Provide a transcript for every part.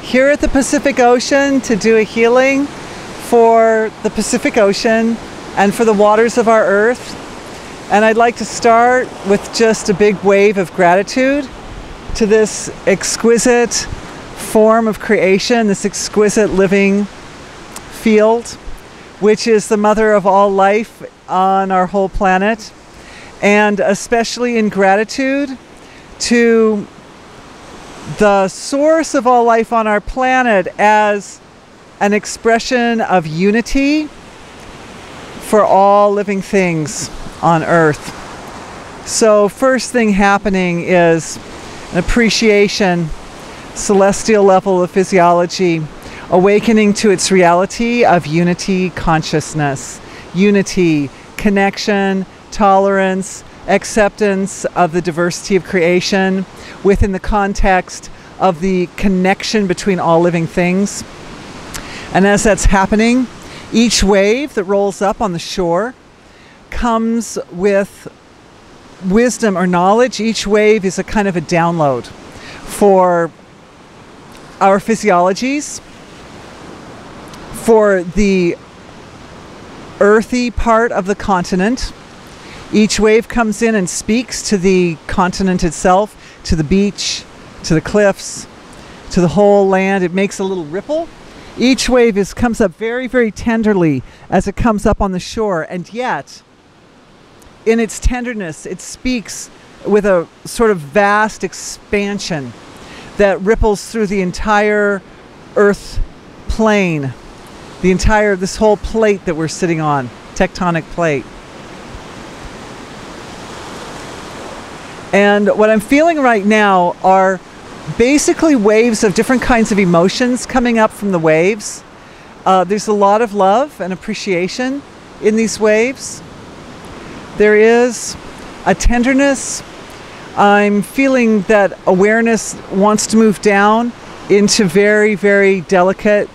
here at the Pacific Ocean to do a healing for the Pacific Ocean and for the waters of our earth. And I'd like to start with just a big wave of gratitude to this exquisite form of creation, this exquisite living field, which is the mother of all life on our whole planet, and especially in gratitude to the source of all life on our planet as an expression of unity for all living things on Earth. So first thing happening is an appreciation, celestial level of physiology, awakening to its reality of unity consciousness, unity, connection, tolerance, acceptance of the diversity of creation within the context of the connection between all living things. And as that's happening, each wave that rolls up on the shore comes with wisdom or knowledge. Each wave is a kind of a download for our physiologies, for the earthy part of the continent. Each wave comes in and speaks to the continent itself, to the beach, to the cliffs, to the whole land. It makes a little ripple. Each wave comes up very, very tenderly as it comes up on the shore, and yet in its tenderness it speaks with a sort of vast expansion that ripples through the entire earth plane, this whole plate that we're sitting on, tectonic plate. And what I'm feeling right now are basically waves of different kinds of emotions coming up from the waves. There's a lot of love and appreciation in these waves. There is a tenderness. I'm feeling that awareness wants to move down into very, very delicate,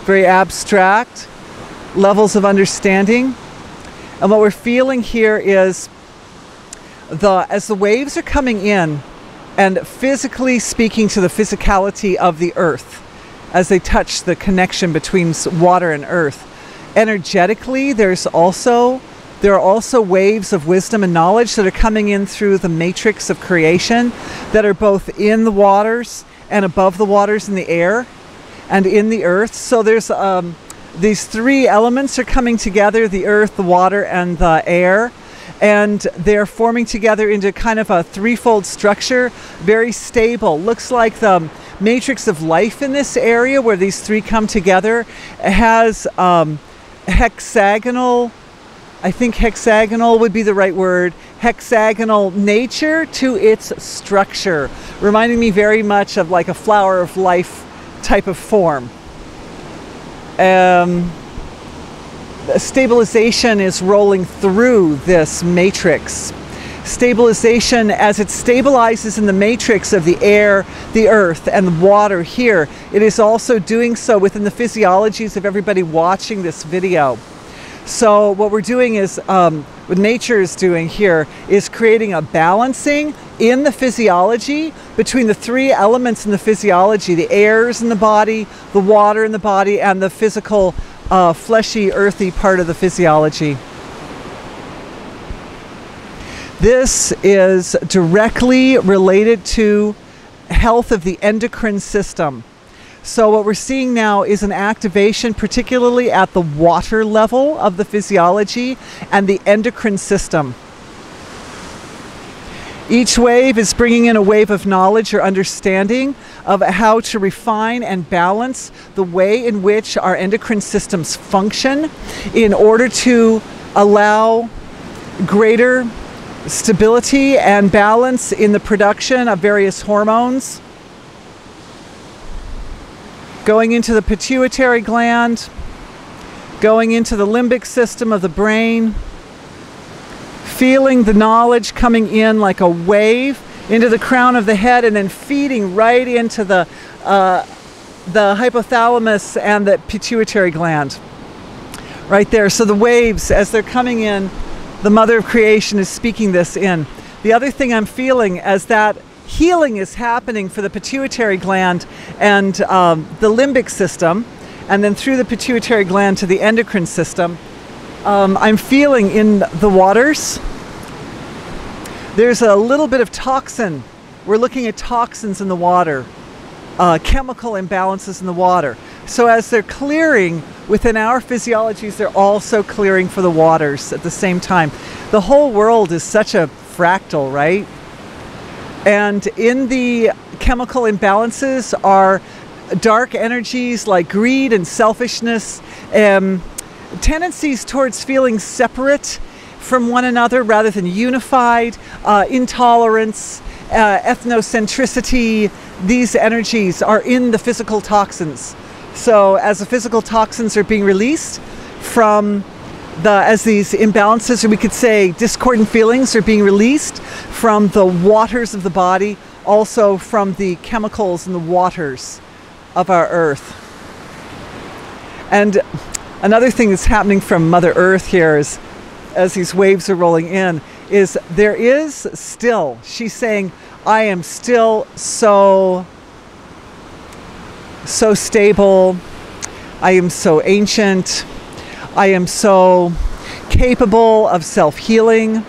very abstract levels of understanding. And what we're feeling here is as the waves are coming in and physically speaking to the physicality of the earth as they touch the connection between water and earth. Energetically, there are also waves of wisdom and knowledge that are coming in through the matrix of creation that are both in the waters and above the waters, in the air and in the earth. So there's these three elements are coming together, the earth, the water, and the air. And they're forming together into kind of a threefold structure, very stable. Looks like the matrix of life in this area where these three come together has hexagonal, I think hexagonal would be the right word, hexagonal nature to its structure, reminding me very much of like a flower of life type of form. Stabilization is rolling through this matrix. Stabilization, as it stabilizes in the matrix of the air, the earth, and the water here, it is also doing so within the physiologies of everybody watching this video. So what we're doing is, what nature is doing here, is creating a balancing in the physiology between the three elements in the physiology, the airs in the body, the water in the body, and the physical fleshy, earthy part of the physiology. This is directly related to health of the endocrine system. So what we're seeing now is an activation, particularly at the water level of the physiology and the endocrine system. Each wave is bringing in a wave of knowledge or understanding of how to refine and balance the way in which our endocrine systems function in order to allow greater stability and balance in the production of various hormones, going into the pituitary gland, going into the limbic system of the brain, feeling the knowledge coming in like a wave into the crown of the head and then feeding right into the hypothalamus and the pituitary gland. Right there. So the waves, as they're coming in, the mother of creation is speaking this in. The other thing I'm feeling as that healing is happening for the pituitary gland and the limbic system, and then through the pituitary gland to the endocrine system. I'm feeling in the waters, there's a little bit of toxin. We're looking at toxins in the water, chemical imbalances in the water. So as they're clearing within our physiologies, they're also clearing for the waters at the same time. The whole world is such a fractal, right? And in the chemical imbalances are dark energies like greed and selfishness, tendencies towards feeling separate from one another rather than unified, intolerance, ethnocentricity. These energies are in the physical toxins. So as the physical toxins are being released from as these imbalances, or we could say discordant feelings, are being released from the waters of the body, also from the chemicals in the waters of our earth. And another thing that's happening from Mother Earth here is, as these waves are rolling in, is there is still, she's saying, I am still so stable, I am so ancient, I am so capable of self-healing.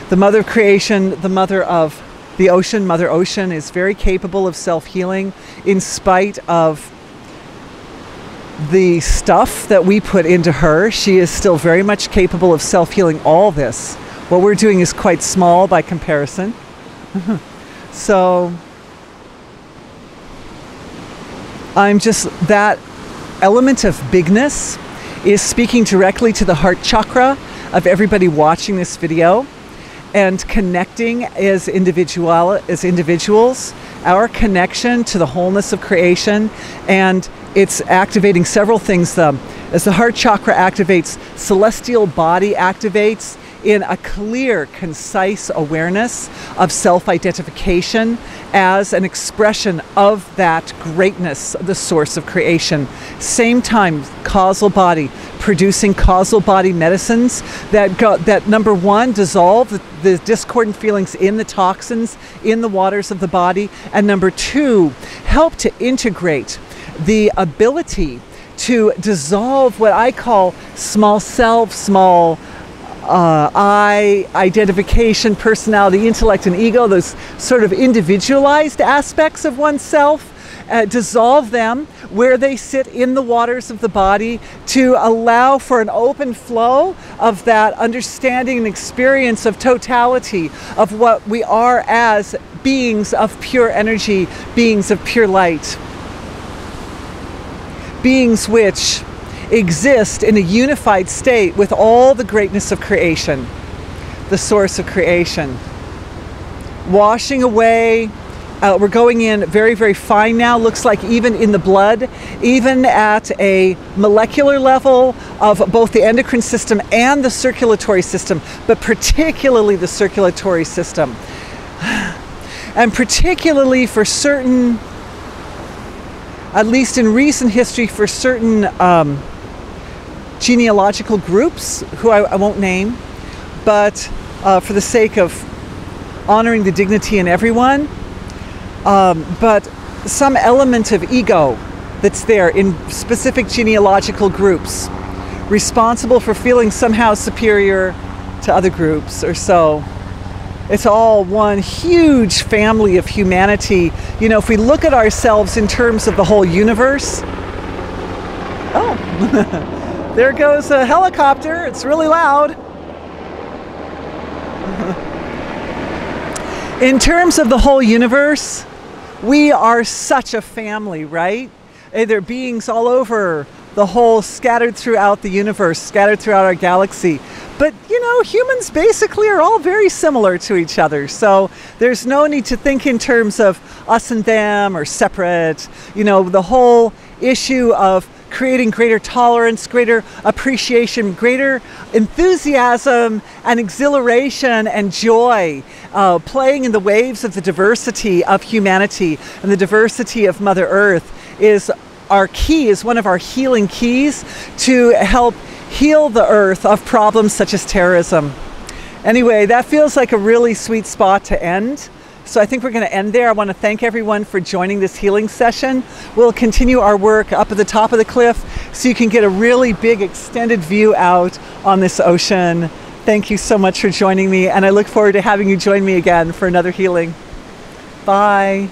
The mother of creation, the mother of the ocean, Mother Ocean, is very capable of self-healing in spite of the stuff that we put into her. She is still very much capable of self-healing all this. What we're doing is quite small by comparison. So I'm just, that element of bigness is speaking directly to the heart chakra of everybody watching this video, and connecting as individuals, our connection to the wholeness of creation. And it's activating several things. As the heart chakra activates, celestial body activates in a clear, concise awareness of self-identification as an expression of that greatness, the source of creation. Same time, causal body, producing causal body medicines that number one, dissolve the discordant feelings in the toxins in the waters of the body, and number two, help to integrate the ability to dissolve what I call small self, small I, identification, personality, intellect, and ego, those sort of individualized aspects of oneself, dissolve them where they sit in the waters of the body to allow for an open flow of that understanding and experience of totality of what we are as beings of pure energy, beings of pure light, beings which exist in a unified state with all the greatness of creation, the source of creation. Washing away, we're going in very, very fine now, looks like even in the blood, even at a molecular level of both the endocrine system and the circulatory system, but particularly the circulatory system. And particularly for certain, at least in recent history, for certain genealogical groups, who I won't name, but for the sake of honoring the dignity in everyone, but some element of ego that's there in specific genealogical groups, responsible for feeling somehow superior to other groups or so. It's all one huge family of humanity. You know, if we look at ourselves in terms of the whole universe, oh, there goes a helicopter. It's really loud. In terms of the whole universe, we are such a family, right? There are beings all over the whole, scattered throughout the universe, scattered throughout our galaxy. But, you know, humans basically are all very similar to each other. So there's no need to think in terms of us and them or separate. You know, the whole issue of creating greater tolerance, greater appreciation, greater enthusiasm and exhilaration and joy, playing in the waves of the diversity of humanity and the diversity of Mother Earth is our key, is one of our healing keys to help heal the earth of problems such as terrorism. Anyway, that feels like a really sweet spot to end. So I think we're going to end there. I want to thank everyone for joining this healing session. We'll continue our work up at the top of the cliff so you can get a really big extended view out on this ocean. Thank you so much for joining me, and I look forward to having you join me again for another healing. Bye.